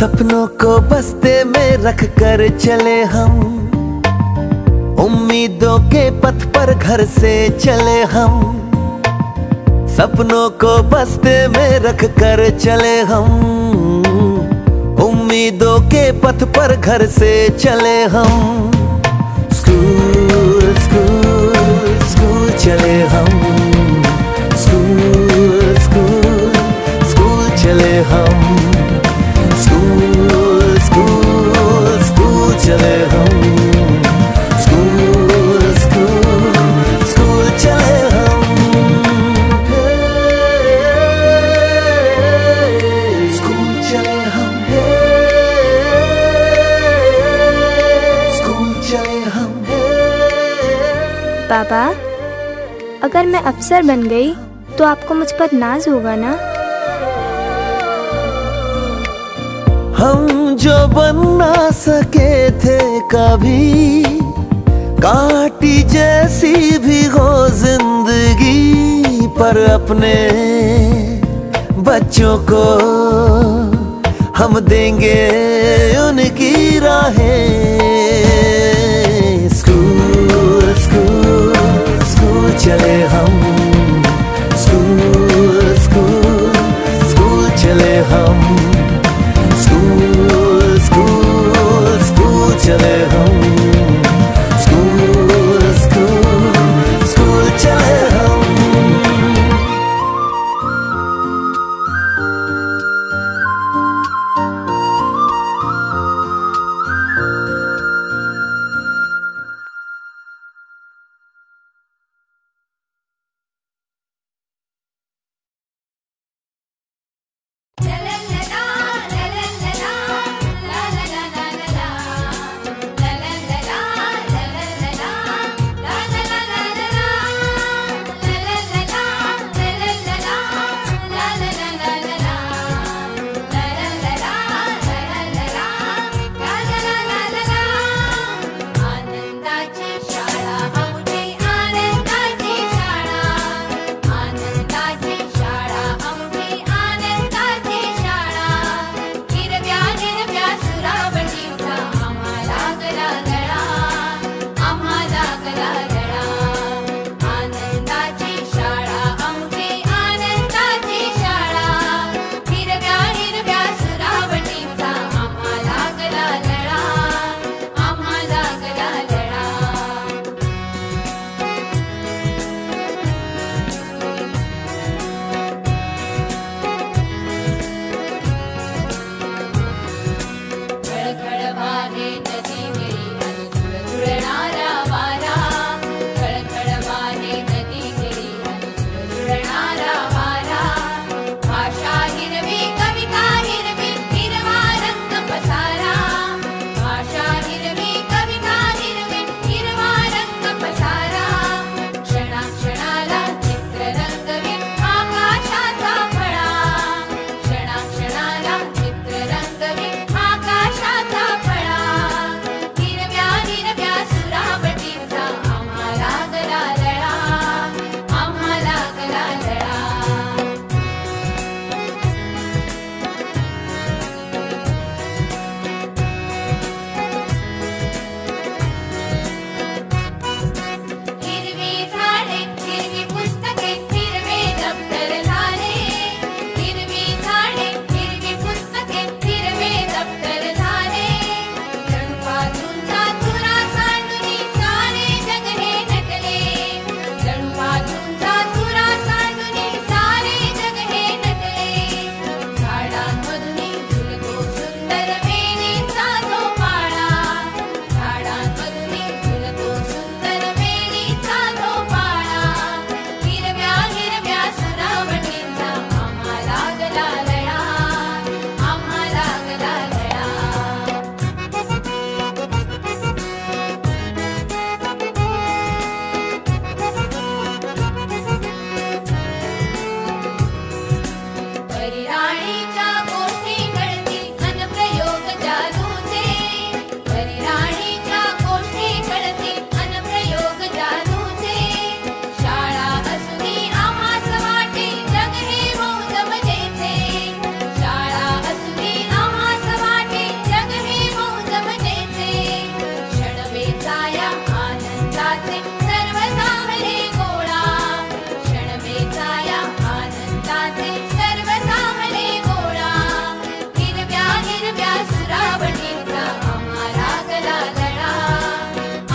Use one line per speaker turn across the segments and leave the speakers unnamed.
सपनों को बस्ते में रख कर चले हम, उम्मीदों के पथ पर घर से चले हम। सपनों को बस्ते में रख कर चले हम, उम्मीदों के पथ पर घर से चले हम। स्कूल स्कूल स्कूल चले हम, स्कूल स्कूल स्कूल चले हम, स्कूल स्कूल स्कूल चले हम, स्कूल स्कूल स्कूल चले हम। स्कूल चले हम, स्कूल चले हम।
पापा, अगर मैं अफसर बन गई तो आपको मुझ पर नाज होगा ना?
हम जो बन ना सके थे कभी, काटी जैसी भी हो जिंदगी, पर अपने बच्चों को हम देंगे उनकी राहें। स्कूल स्कूल स्कूल चले हम, स्कूल स्कूल स्कूल चले हम, स्कूल स्कूल स्कूल चले हम, स्कूल स्कूल स्कूल चले हम।
आनंदाचे सर्व सामने गोळा क्षणवेचाया आनंदाचे सर्व सामने गोळा हिरव्या हिरव्या सुरावटीचा आम्हाला गला लढा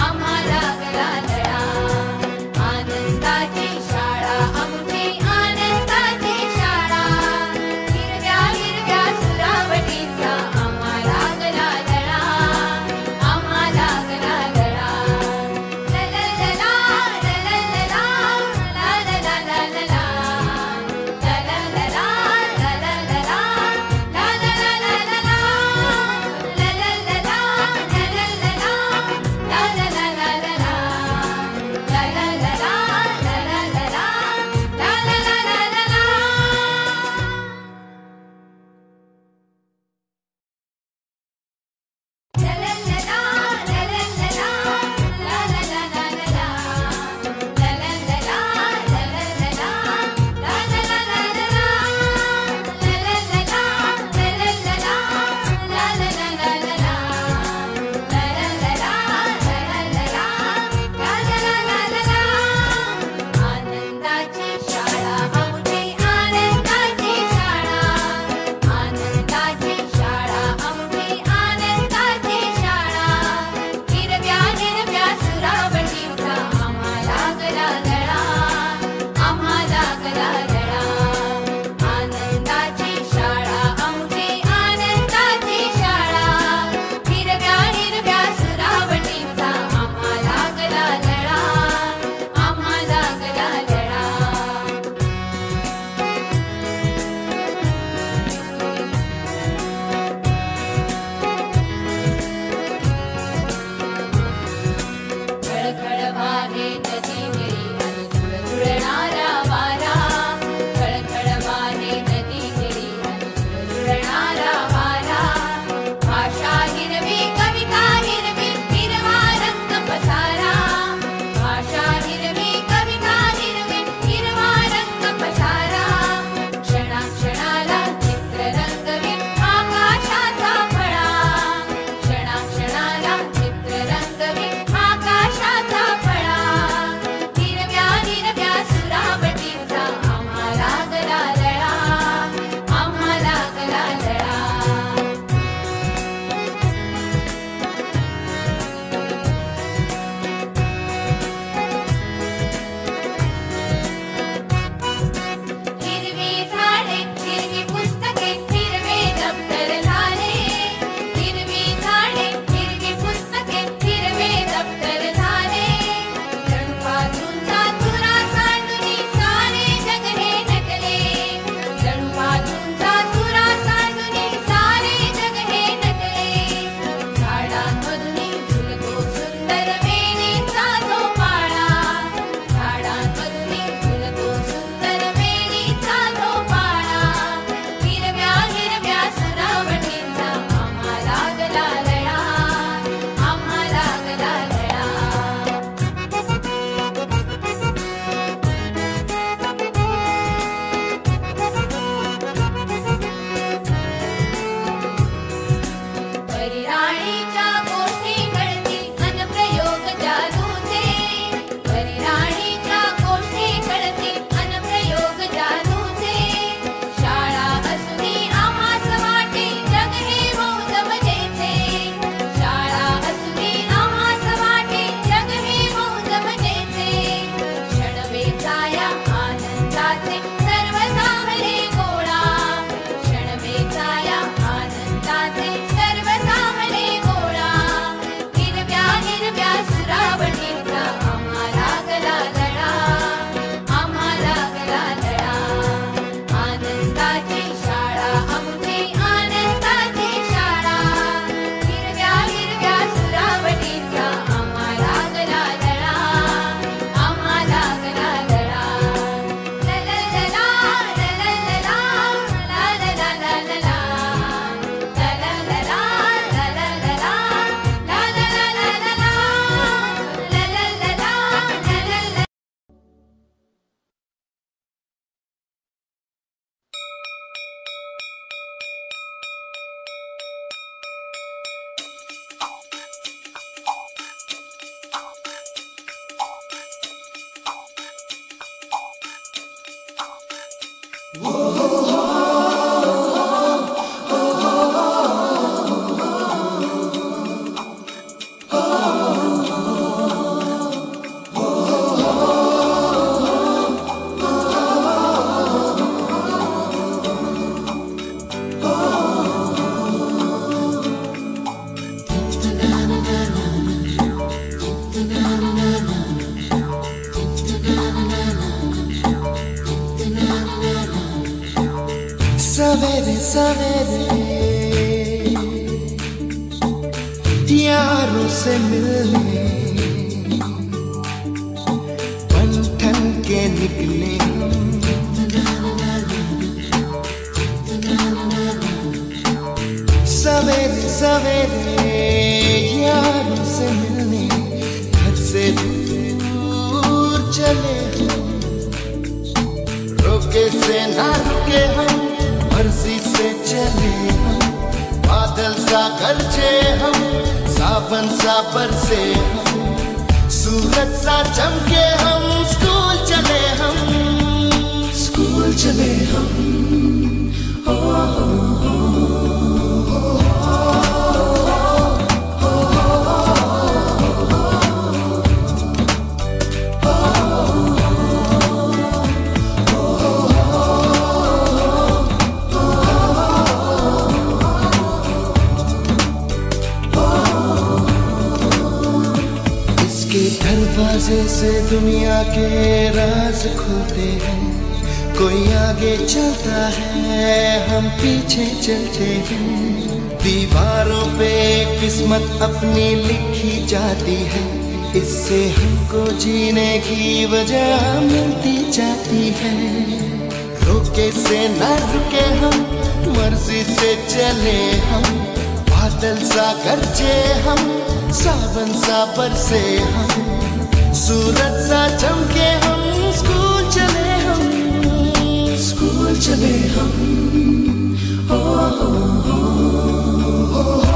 आम्हाला गला लढा आनंदाची शाळा आमची आनंदाची शाळा हिरव्या हिरव्या सुरावटीचा आम्हाला गला लढा आम्हाला गला लढा ला ला ला
सवेरे सवेरे यारों से मिलने बन ठन के निकले हम। सवेरे सवेरे यारों से मिलने घर से दूर चले हम। रोके से ना रुके हम, मर्जी से चले हम। बादल सा गरजे हम, सावन सा बरसे हम। सूरज सा चमके हम, स्कूल चले हम। स्कूल चले हम। हो, हो, हो, दरवाजे से दुनिया के राज खुलते हैं। कोई आगे चलता है, हम पीछे चलते हैं। दीवारों पे किस्मत अपनी लिखी जाती है, इससे हमको जीने की वजह मिलती जाती है। रोके से न रुके हम, मर्जी से चले हम। बादल सा गरजे हम, सावन सा बरसे हम। सूरज सा चमके हम, स्कूल चले हम। स्कूल चले हम। हो, हो, हो, हो, हो,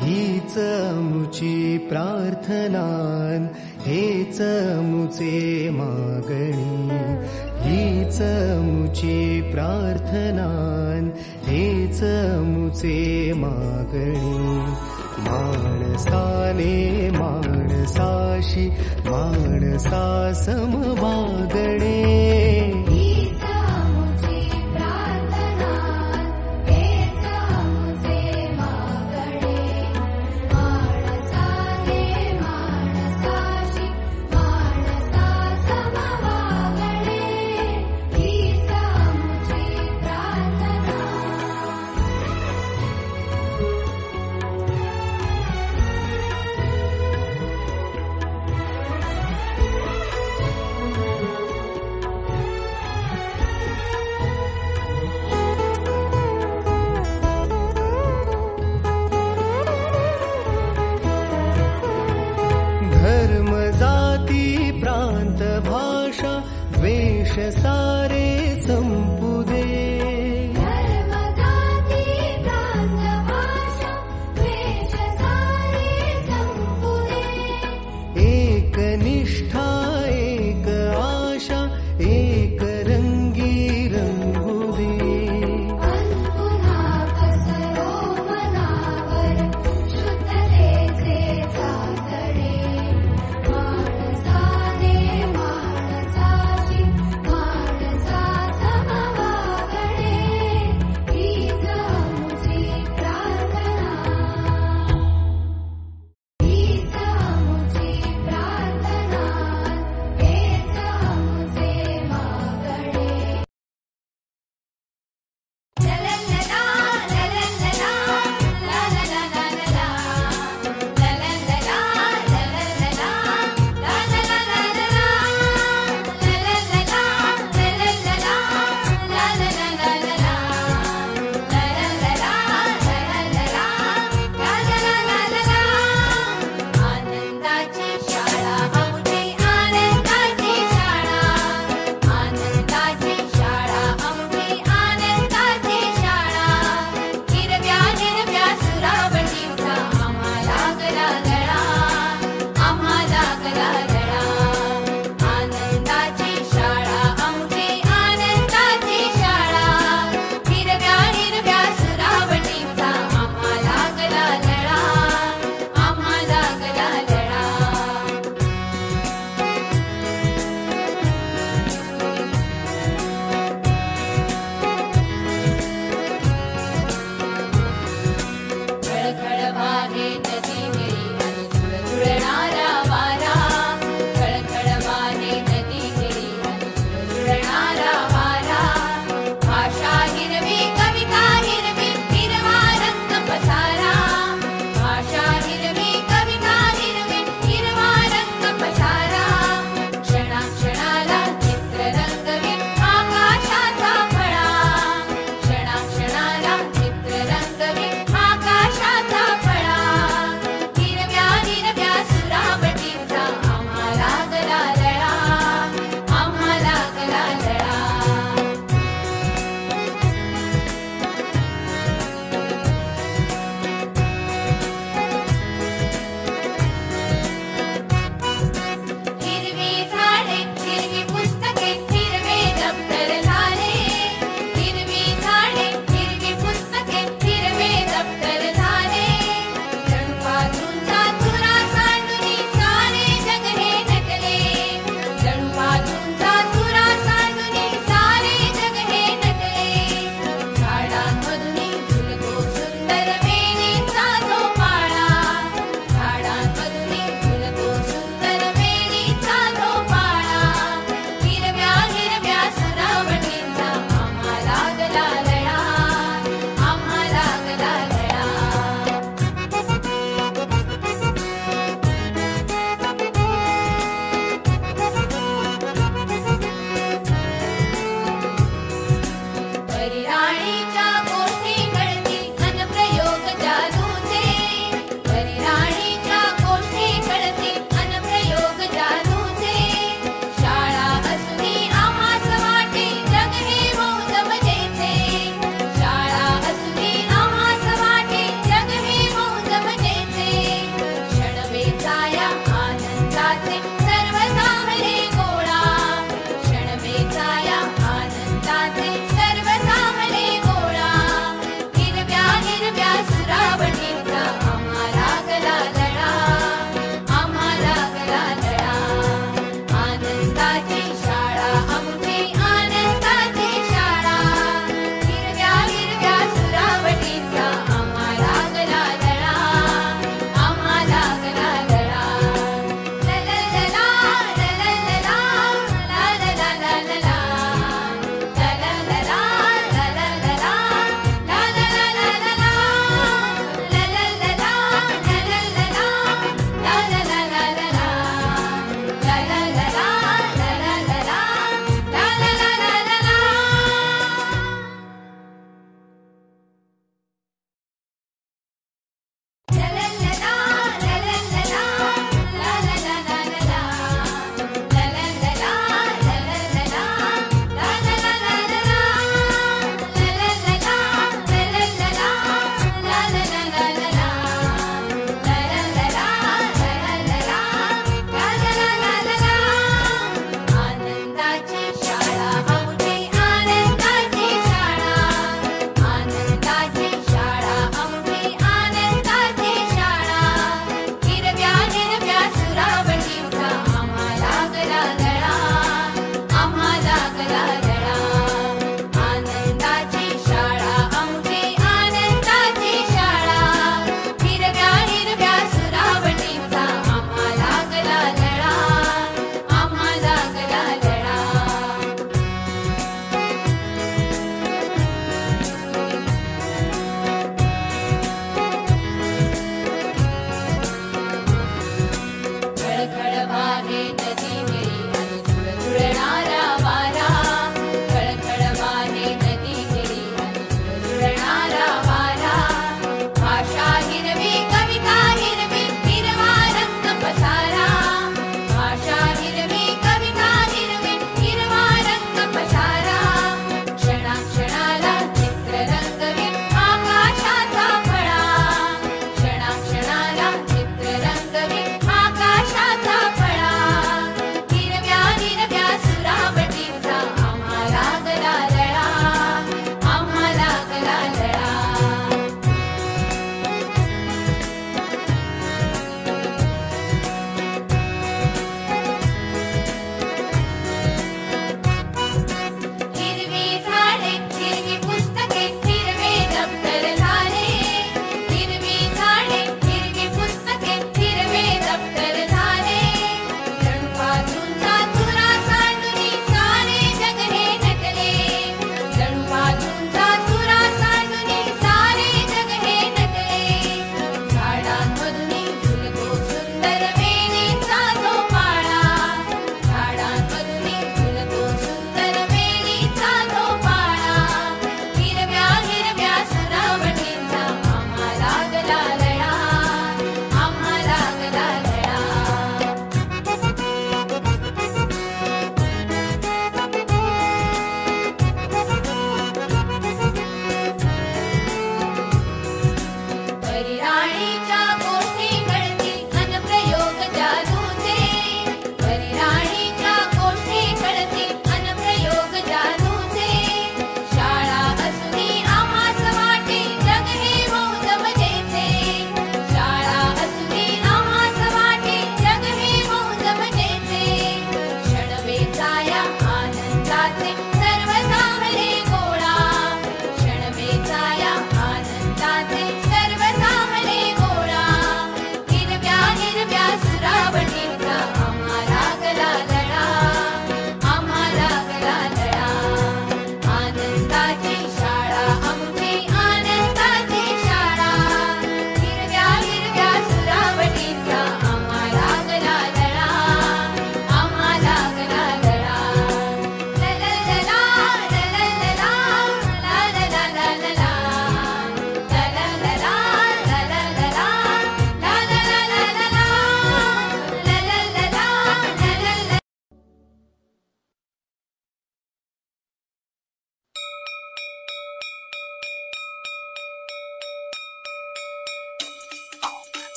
हीच मुची प्रार्थनान, हेच मुचे मागणी। हीच मुची प्रार्थनान, हेच मुचे मागणी। माणसाने माणसाशी माणसा सम वागणे। धर्म जाती प्रांत भाषा द्वेष सारे संपू दे।
धर्म जाती प्रांत भाषा द्वेष सारे संपू दे।
एक निष्ठा एक आशा एक रंगी रंगू दे।
पुन्हा पसरो मनावर शुद्धतेचे चातडे। माणसाने माणसाशी माणसा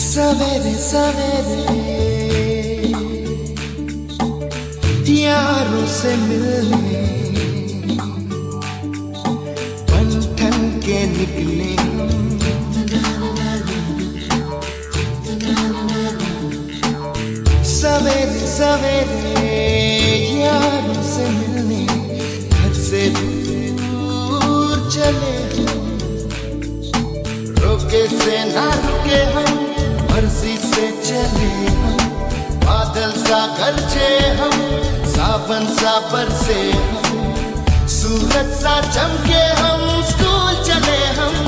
सवेरे सवेरे यारों से मिलने बन ठन के निकले सवेरे सवेरे यारों से मिलने घर से दूर चले रोके से ना रुके हम मर्जी से चले हम बादल सा गरजे हम सावन सा बरसे हम सूरज सा चमके हम स्कूल चले हम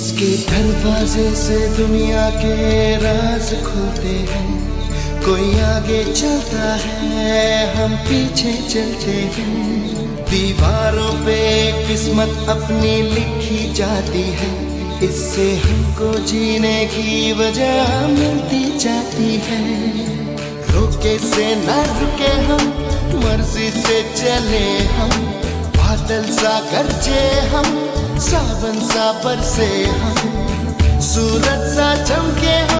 दरवाजे से दुनिया के राज खुलते हैं कोई आगे चलता है हम पीछे चलते हैं दीवारों पे किस्मत अपनी लिखी जाती है इससे हमको जीने की वजह मिलती जाती है रोके से न रुके हम मर्जी से चले हम बादल सा गरजे हम सावन सा बरसे हम सूरज सा चमके हम